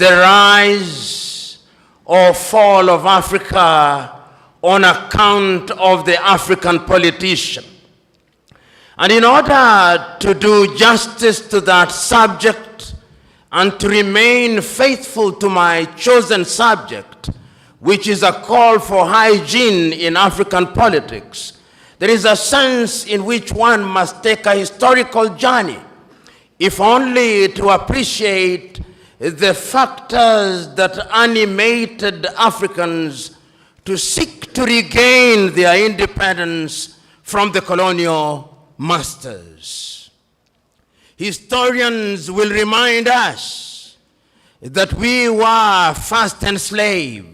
the rise or fall of Africa on account of the African politician. And in order to do justice to that subject and to remain faithful to my chosen subject, which is a call for hygiene in African politics, there is a sense in which one must take a historical journey, if only to appreciate the factors that animated Africans to seek to regain their independence from the colonial masters. Historians will remind us that we were first enslaved,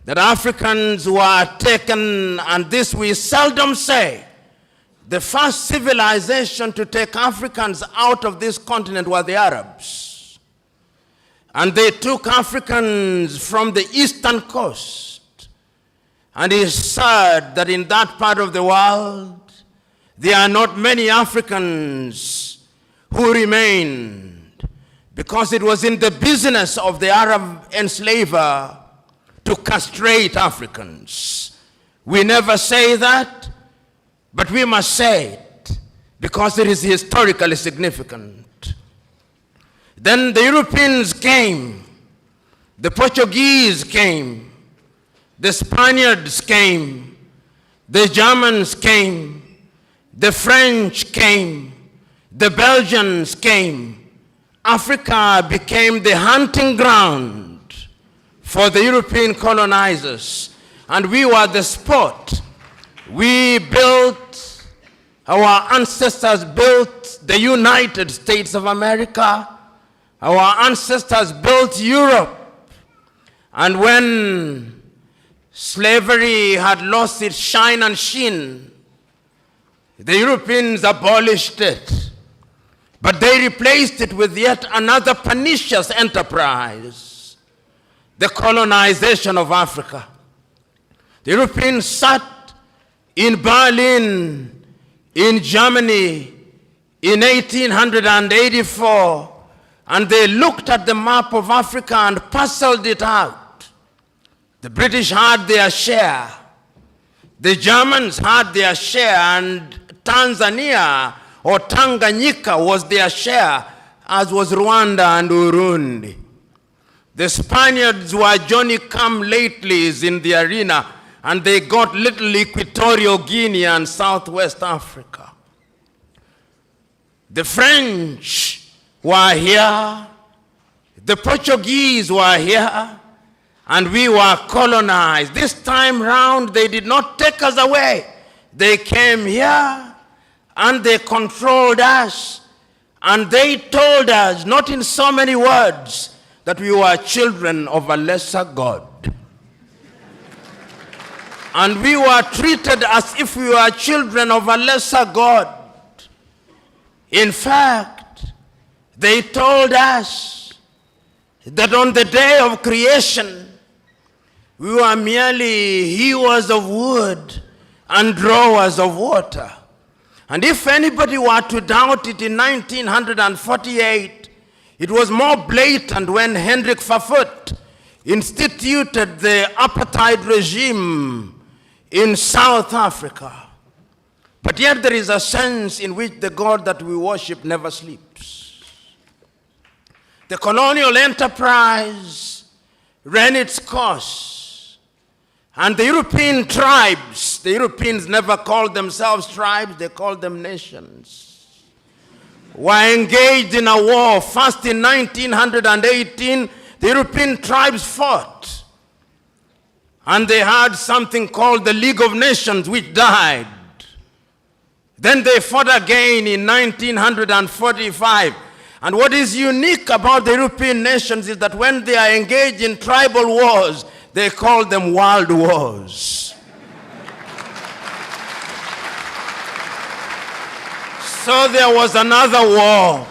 that Africans were taken, and this we seldom say. The first civilization to take Africans out of this continent were the Arabs. And they took Africans from the eastern coast. And it's sad that in that part of the world, there are not many Africans who remained, because it was in the business of the Arab enslaver to castrate Africans. We never say that, but we must say it because it is historically significant. Then the Europeans came, the Portuguese came, the Spaniards came, the Germans came, the French came, the Belgians came. Africa became the hunting ground for the European colonizers, and we were the spot. We built, our ancestors built the United States of America. Our ancestors built Europe. And when slavery had lost its shine and sheen, the Europeans abolished it. But they replaced it with yet another pernicious enterprise, the colonization of Africa. The Europeans sat in Berlin, in Germany, in 1884, and they looked at the map of Africa and parceled it out. The British had their share, the Germans had their share, and Tanzania or Tanganyika was their share, as was Rwanda and Burundi. The Spaniards were Johnny-come-latelys in the arena, and they got little Equatorial Guinea and Southwest Africa. The French were here, the Portuguese were here, and we were colonized. This time round, they did not take us away. They came here, and they controlled us, and they told us, not in so many words, that we were children of a lesser God. And we were treated as if we were children of a lesser God. In fact, they told us that on the day of creation, we were merely hewers of wood and drawers of water. And if anybody were to doubt it, in 1948, it was more blatant when Hendrik Verwoerd instituted the apartheid regime in South Africa. But yet there is a sense in which the God that we worship never sleeps. The colonial enterprise ran its course. And the European tribes, the Europeans never called themselves tribes, they called them nations, were engaged in a war. First in 1918, the European tribes fought. And they had something called the League of Nations, which died. Then they fought again in 1945. And what is unique about the European nations is that when they are engaged in tribal wars, they call them world wars. So there was another war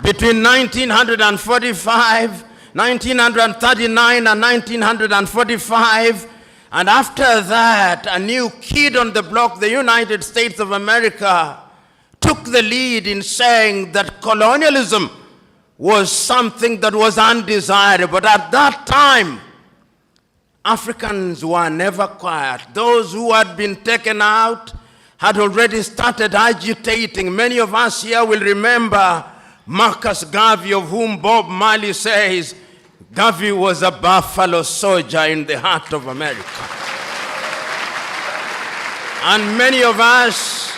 between 1945, 1939 and 1945. And after that, a new kid on the block, the United States of America, took the lead in saying that colonialism was something that was undesirable. But at that time, Africans were never quiet. Those who had been taken out had already started agitating. Many of us here will remember Marcus Garvey, of whom Bob Marley says, Garvey was a buffalo soldier in the heart of America. And many of us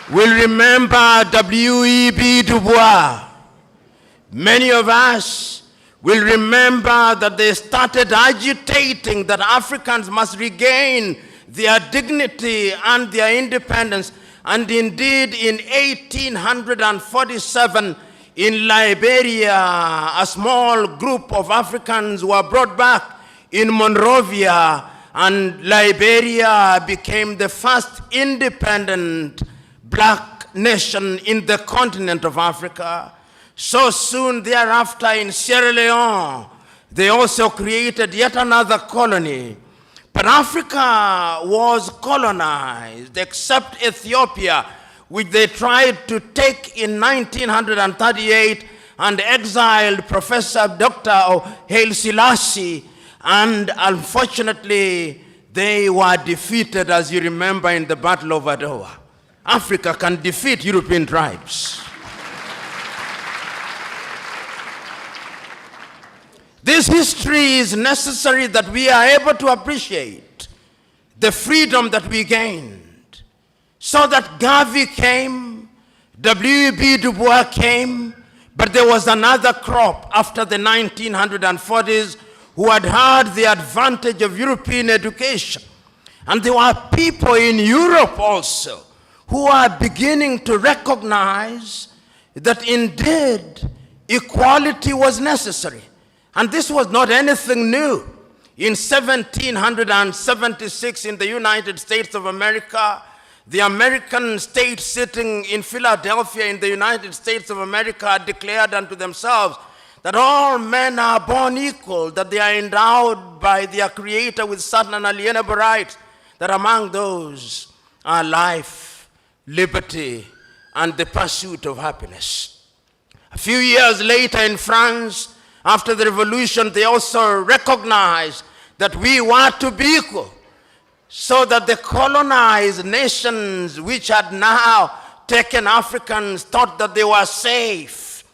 will remember W.E.B. Du Bois. Many of us will remember that they started agitating that Africans must regain their dignity and their independence. And indeed, in 1847, in Liberia, a small group of Africans were brought back in Monrovia, and Liberia became the first independent black nation in the continent of Africa. So soon thereafter, in Sierra Leone, they also created yet another colony. But Africa was colonized, except Ethiopia, which they tried to take in 1938 and exiled Professor Dr. Haile Selassie. And unfortunately, they were defeated, as you remember, in the Battle of Adwa. Africa can defeat European tribes. This history is necessary that we are able to appreciate the freedom that we gained. So that Garvey came, W.E.B. Du Bois came, but there was another crop after the 1940s who had had the advantage of European education. And there were people in Europe also who are beginning to recognize that indeed equality was necessary. And this was not anything new. In 1776 in the United States of America, the American state sitting in Philadelphia in the United States of America declared unto themselves that all men are born equal, that they are endowed by their Creator with certain unalienable rights, that among those are life, liberty, and the pursuit of happiness. A few years later in France, after the revolution, they also recognized that we were to be equal, so that the colonized nations which had now taken Africans thought that they were safe.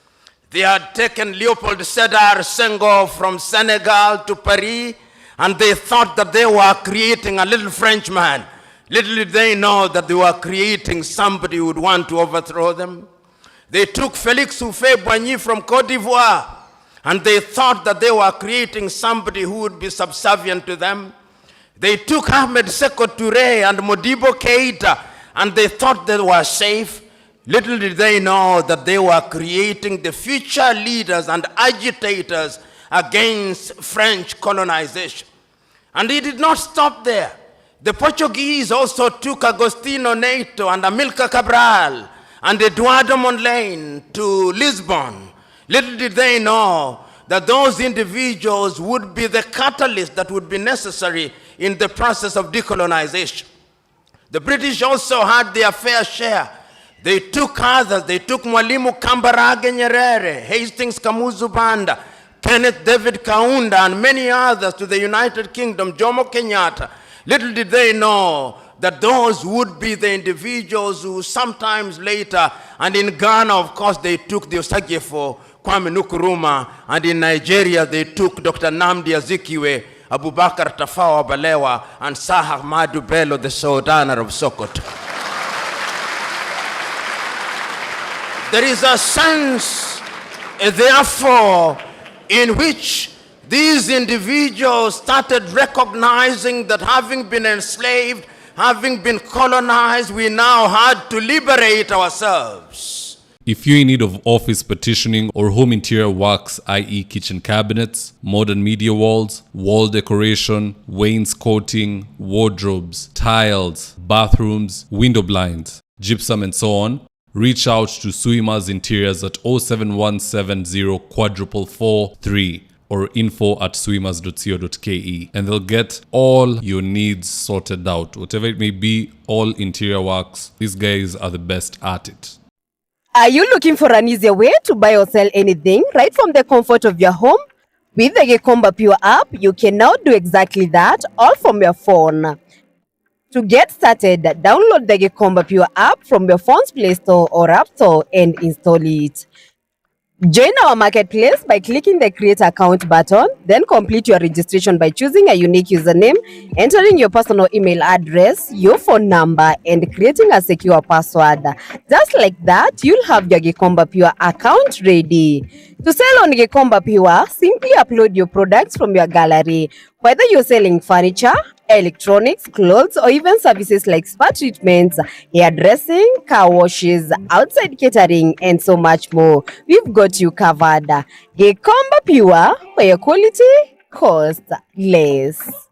They had taken Leopold Sédar Senghor from Senegal to Paris, and they thought that they were creating a little Frenchman. Little did they know that they were creating somebody who would want to overthrow them. They took Félix Houphouët-Boigny from Côte d'Ivoire, and they thought that they were creating somebody who would be subservient to them. They took Ahmed Sékou Touré and Modibo Keïta, and they thought they were safe. Little did they know that they were creating the future leaders and agitators against French colonization. And it did not stop there. The Portuguese also took Agostinho Neto and Amilcar Cabral and Eduardo Mondlane to Lisbon. Little did they know that those individuals would be the catalyst that would be necessary in the process of decolonization. The British also had their fair share. They took others. They took Mwalimu Kambarage Nyerere, Hastings Kamuzu Banda, Kenneth David Kaunda, and many others to the United Kingdom, Jomo Kenyatta. Little did they know that those would be the individuals who sometimes later, and in Ghana, of course, they took the Osagyefo, Kwame Nkrumah, and in Nigeria, they took Dr. Nnamdi Azikiwe, Abubakar Tafawa Balewa, and Sir Ahmadu Bello, the Sultan of Sokoto. There is a sense, therefore, in which these individuals started recognizing that having been enslaved, having been colonized, we now had to liberate ourselves. If you're in need of office partitioning or home interior works, i.e. kitchen cabinets, modern media walls, wall decoration, wainscoting, wardrobes, tiles, bathrooms, window blinds, gypsum and so on, reach out to Suima's Interiors at 07170 443 or info@suimas.co.ke, and they'll get all your needs sorted out. Whatever it may be, all interior works, these guys are the best at it. Are you looking for an easier way to buy or sell anything right from the comfort of your home? With the Gikomba Pure app, you can now do exactly that, all from your phone. To get started, download the Gikomba Pure app from your phone's Play Store or App Store and install it. Join our marketplace by clicking the Create Account button, then complete your registration by choosing a unique username, entering your personal email address, your phone number, and creating a secure password. Just like that, you'll have your Gikomba Pure account ready. To sell on Gikomba Pure, simply upload your products from your gallery. Whether you're selling furniture, electronics, clothes, or even services like spa treatments, hairdressing, car washes, outside catering, and so much more, we've got you covered. Gikomba Pure, where quality costs less.